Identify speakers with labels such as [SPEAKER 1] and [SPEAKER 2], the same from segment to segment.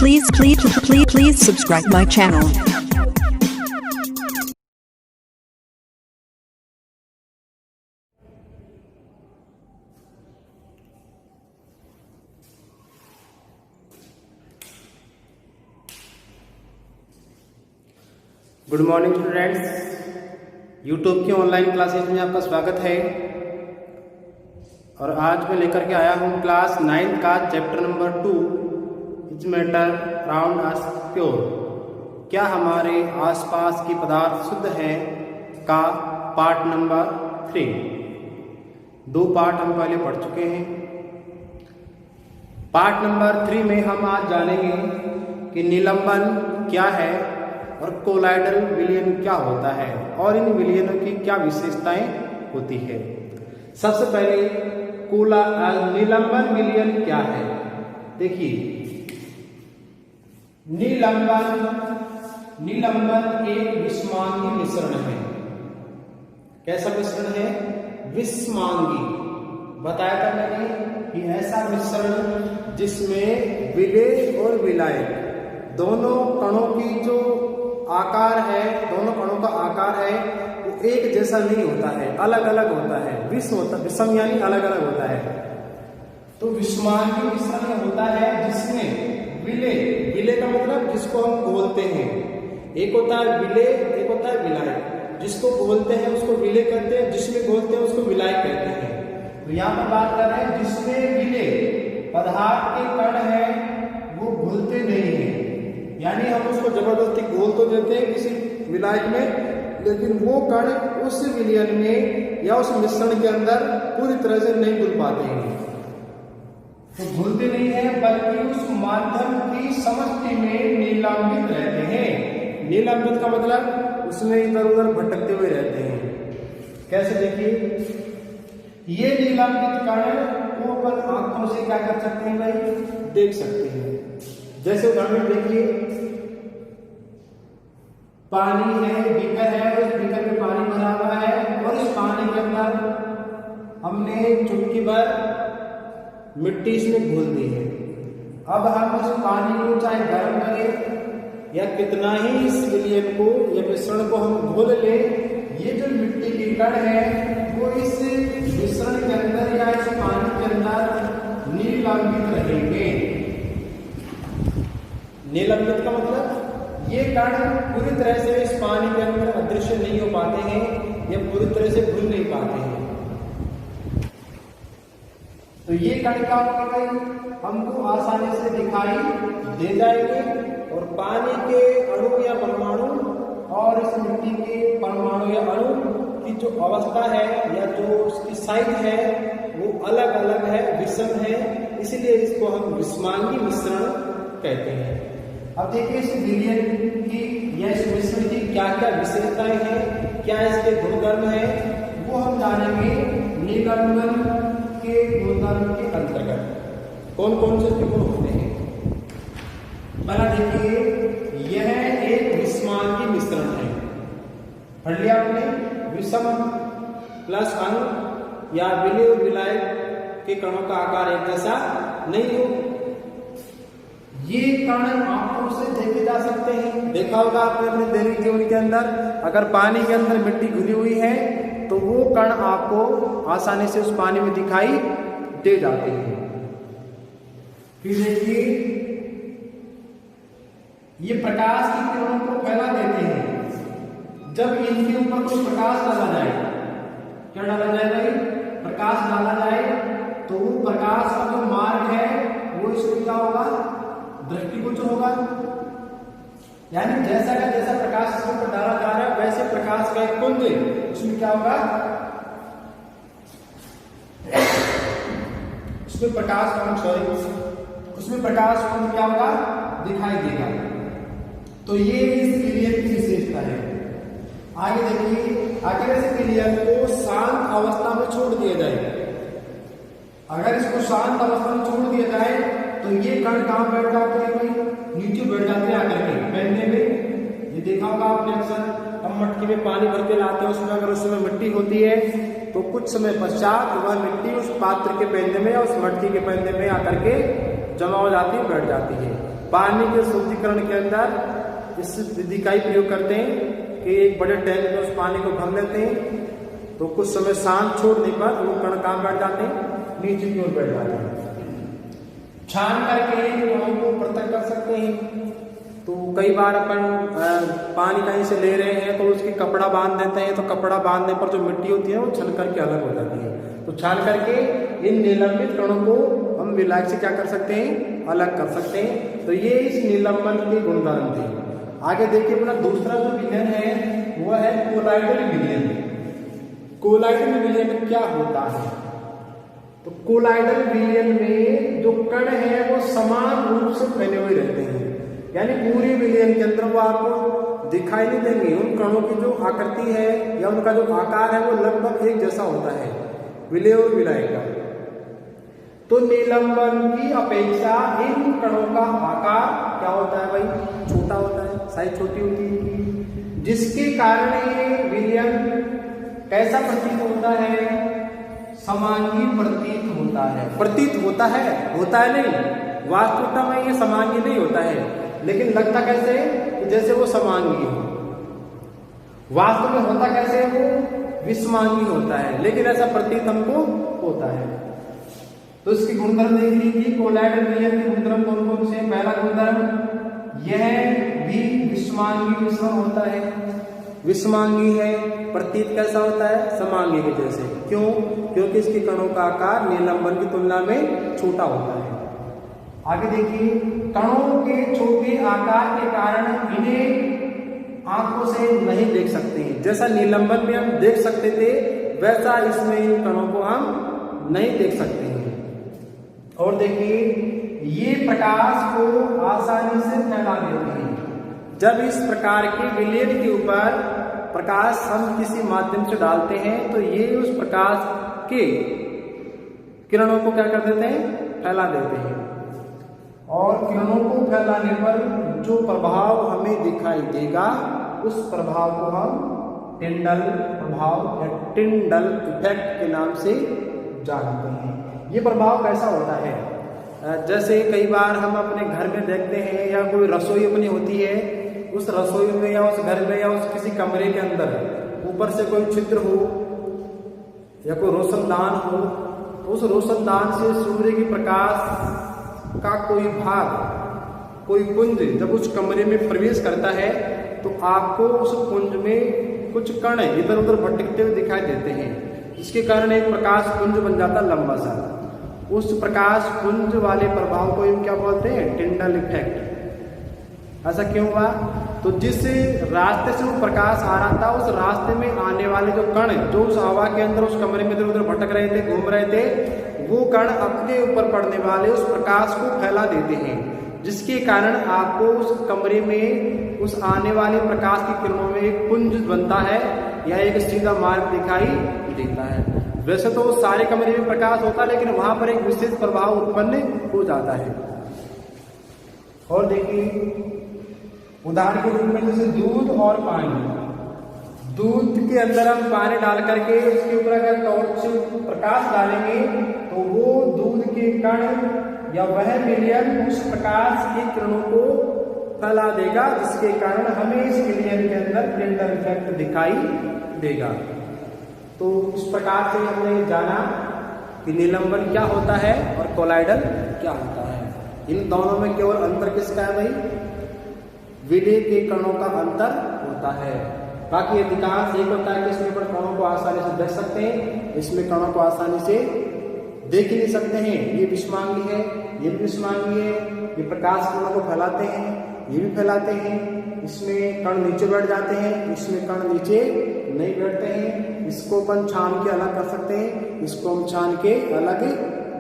[SPEAKER 1] Please subscribe my channel.
[SPEAKER 2] Good morning students, YouTube की online classes में आपका स्वागत है। और आज मैं लेकर के आया हूँ क्लास 9 का chapter number 2 it's matter around us pure, क्या हमारे आसपास की पदार्थ शुद्ध है का पार्ट नंबर 3। 2 पार्ट हम पहले पढ़ चुके हैं। पार्ट नंबर 3 में हम आज जानेंगे कि निलंबन क्या है और कोलाइडल विलयन क्या होता है और इन विलयनों की क्या विशेषताएं होती है। सबसे पहले निलंबन विलयन क्या है। देखिए, निलंबन एक विषमांगी मिश्रण है। कैसा मिश्रण है? विषमांगी। बताया था मैंने कि ऐसा मिश्रण जिसमें विलेय और विलायक दोनों कणों की जो आकार है, दोनों कणों का आकार है वो एक जैसा नहीं होता है, अलग अलग होता है। विषम यानी अलग अलग होता है। तो विषमांगी मिश्रण होता है जिसमें विलेय का मतलब जिसको हम घोलते हैं। एक होता है विलेय, एक होता है विलायक। जिसको घोलते हैं उसको विलेय कहते हैं, जिसमें घोलते हैं उसको विलायक कहते हैं। तो यहाँ पर बात कर रहे हैं जिसमें विलेय पदार्थ के कण है वो घुलते नहीं है, यानी हम उसको जबरदस्ती घोल तो देते हैं किसी विलायक में, लेकिन वो कण उस विलयन में या उस मिश्रण के अंदर पूरी तरह से नहीं घुल पाते हैं। तो घुलते नहीं है बल्कि उस माध्यम की समष्टि में निलंबित रहते हैं। निलंबित का मतलब उसमें इधर उधर भटकते हुए रहते हैं। कैसे? देखिए, ये निलंबित कण को अपन आंखों से क्या कर सकते हैं भाई? देख सकते हैं। जैसे उदाहरण देखिए, पानी है, बीकर है, उस बीकर में पानी भरा हुआ है और इस पानी के अंदर हमने चुटकी भर मिट्टी इसमें घोल दी है। अब हम उस पानी को चाहे गर्म करें या कितना ही इस विलयन को या मिश्रण को हम घोल ले, ये जो मिट्टी के कण है वो इस मिश्रण के अंदर या इस पानी के अंदर निलंबित रहेंगे। निलंबित का मतलब ये कण पूरी तरह से इस पानी के अंदर अदृश्य नहीं हो पाते हैं या पूरी तरह से घुल नहीं पाते हैं। तो ये कण क्या होगा भाई? हमको आसानी से दिखाई दे जाएंगे और पानी के अणु या परमाणु और इस मिट्टी के परमाणु या अणु की जो अवस्था है या जो उसकी साइज है वो अलग अलग है, विषम है, इसलिए इसको हम विषमांगी मिश्रण कहते हैं। अब देखिए, इस विलयन की या इस मिश्रण की क्या क्या विशेषताएं हैं, क्या इसके गुणधर्म हैं, वो हम जानेंगे निलंबन के गुणधर्म के अंतर्गत। कौन कौन से गुण होते हैं? पहला देखिए, यह एक विषमांगी मिश्रण है। पढ़ लिया आपने? विषम प्लस अंग या विलेय विलायक के कणों का आकार एक जैसा नहीं हो। ये कण आंखों से देखे जा सकते हैं। देखा होगा आपने अपने दैनिक जीवन के अंदर, अगर पानी के अंदर मिट्टी घुली हुई है तो वो कण आपको आसानी से उस पानी में दिखाई दे जाते हैं। फिर देखिए, ये प्रकाश की किरणों को फैला देते हैं। जब इनके ऊपर कोई प्रकाश डाला जाए, क्या डाला जाए भाई? प्रकाश डाला जाए तो वो प्रकाश का जो मार्ग है वो इसमें क्या होगा? दृष्टिगोचर होगा। यानी जैसा का जैसा प्रकाश इसके ऊपर डाला जा रहा है वैसे प्रकाश का एक पुंज उसमें क्या होगा? उसमें प्रकाश पुंज क्या होगा? दिखाई देगा। तो ये इस विलयन की विशेषता है। आगे देखिए, अगर इस विलयन को शांत अवस्था में छोड़ दिया जाए, अगर इसको शांत अवस्था में छोड़ दिया जाए तो ये कण कहाँ बैठ जाते हैं भाई? नीचे बैठ जाते हैं आकर के पहनने में। ये देखा होगा आपने अक्सर, हम मटकी में पानी भर के लाते हैं, उसमें अगर उसमें मिट्टी होती है तो कुछ समय पश्चात वह मिट्टी उस पात्र के पहनने में या उस मटकी के पहनने में आकर के जमा हो जाती है, बैठ जाती है। पानी के शुद्धिकरण के अंदर इस विधि का ही प्रयोग करते हैं कि एक बड़े टैंक में उस पानी को भर लेते हैं, तो कुछ समय शांत छोड़ने पर वो कण कहाँ बैठ जाते हैं, नीचे की ओर बैठ जाते हैं। छान करके कणों को पृथक कर सकते हैं। तो कई बार अपन पानी कहीं से ले रहे हैं तो उसकी कपड़ा बांध देते हैं, तो कपड़ा बांधने पर जो मिट्टी होती है वो छन करके अलग हो जाती है। तो छान करके इन निलंबित कणों को हम विलायक से क्या कर सकते हैं, अलग कर सकते हैं। तो ये इस निलंबन के गुणधर्म थे। आगे देखिए अपना दूसरा जो विलयन है वह है कोलाइडल विलयन। कोलाइडल विलयन क्या होता है? तो कोलाइडल विलयन में जो कण है वो समान रूप से फैले हुए रहते हैं, यानी पूरे विलयन के अंदर वो आपको दिखाई नहीं देंगे। उन कणों की जो आकृति है या उनका जो आकार है वो लगभग एक जैसा होता है विलय और विलायक का। तो निलंबन की अपेक्षा इन कणों का आकार क्या होता है भाई, छोटा होता है, साइज छोटी होती है, जिसके कारण ये विलयन कैसा प्रतीत होता है, समांगी प्रतीत होता है। प्रतीत होता है नहीं, वास्तविकता में ये समांगी नहीं होता है, लेकिन लगता कैसे कि जैसे वो समांगी हो। वास्तव में होता कैसे है, वो विषमांगी होता है, लेकिन ऐसा प्रतीत हमको होता है। तो इसके गुणधर्म देख लीजिए, कोलाइडल विलयन के गुणधर्म कौन कौन से? पहला गुणधर्म यह भी विषमांगी मिश्रण होता है। विषमांगी है, प्रतीत कैसा होता है, समांगी के जैसे। क्यों? क्योंकि इसके कणों का आकार निलंबन की तुलना में छोटा होता है। आगे देखिए, कणों के छोटे आकार के कारण इन्हें आंखों से नहीं देख सकते हैं। जैसा निलंबन में हम देख सकते थे वैसा इसमें इन कणों को हम नहीं देख सकते हैं। और देखिए, ये प्रकाश को आसानी से फैला देते हैं। जब इस प्रकार के विलयन के ऊपर प्रकाश हम किसी माध्यम से डालते हैं तो ये उस प्रकाश के किरणों को क्या कर देते हैं, फैला देते हैं। और किरणों को फैलाने पर जो प्रभाव हमें दिखाई देगा उस प्रभाव को हम टिंडल प्रभाव या टिंडल इफेक्ट के नाम से जानते हैं। ये प्रभाव कैसा होता है? जैसे कई बार हम अपने घर में देखते हैं या कोई रसोई अपनी होती है, उस रसोई में या उस घर में या उस किसी कमरे के अंदर ऊपर से कोई छिद्र हो या कोई रोशनदान हो, तो उस रोशनदान से सूर्य की प्रकाश का कोई भाग, कोई पुंज जब उस कमरे में प्रवेश करता है तो आपको उस पुंज में कुछ कण इधर उधर भटकते हुए दिखाई देते हैं, जिसके कारण एक प्रकाश पुंज बन जाता लंबा सा। उस प्रकाश पुंज वाले प्रभाव को हम क्या बोलते हैं, टिंडल इफेक्ट। ऐसा क्यों हुआ? तो जिस रास्ते से वो प्रकाश आ रहा था उस रास्ते में आने वाले जो कण जो उस हवा के अंदर उस कमरे में इधर उधर भटक रहे थे, घूम रहे थे, वो कण अपने ऊपर पड़ने वाले उस प्रकाश को फैला देते हैं, जिसके कारण आपको उस कमरे में उस आने वाले प्रकाश की किरणों में एक पुंज बनता है या एक सीधा मार्ग दिखाई देता है। वैसे तो सारे कमरे में प्रकाश होता है, लेकिन वहां पर एक विशेष प्रभाव उत्पन्न हो जाता है। और देखिए, उदाहरण के रूप में जैसे दूध और पानी। दूध के अंदर हम पानी डाल करके उसके ऊपर अगर टॉर्च से प्रकाश डालेंगे तो वो दूध के कण या वह विलयन उस प्रकाश की किरणों को फैला देगा, जिसके कारण हमें इस विलयन के अंदर टिंडल इफेक्ट दिखाई देगा। तो इस प्रकार से हमने जाना कि निलंबन क्या होता है और कोलाइडल क्या होता है। इन दोनों में केवल अंतर किसका है भाई? विलय के कणों का अंतर होता है। बाकी अधिकांश एक होता है कि इसमें पर कणों को आसानी से देख सकते हैं, इसमें कणों को आसानी से देख ही नहीं सकते हैं। ये विषमांगी है, ये भी विषमांगी है, ये प्रकाश कणों को फैलाते हैं, ये भी फैलाते हैं। इसमें कण नीचे बैठ जाते हैं, इसमें कण नीचे नहीं बैठते हैं। इसको अपन छान के अलग कर सकते हैं, इसको हम छान के अलग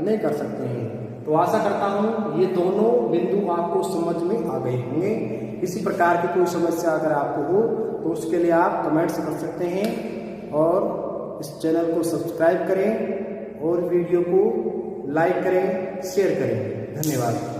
[SPEAKER 2] नहीं कर सकते हैं। तो आशा करता हूँ ये दोनों बिंदु आपको समझ में आ गए होंगे। किसी प्रकार की कोई समस्या अगर आपको हो तो उसके लिए आप कमेंट्स कर सकते हैं और इस चैनल को सब्सक्राइब करें और वीडियो को लाइक करें, शेयर करें। धन्यवाद।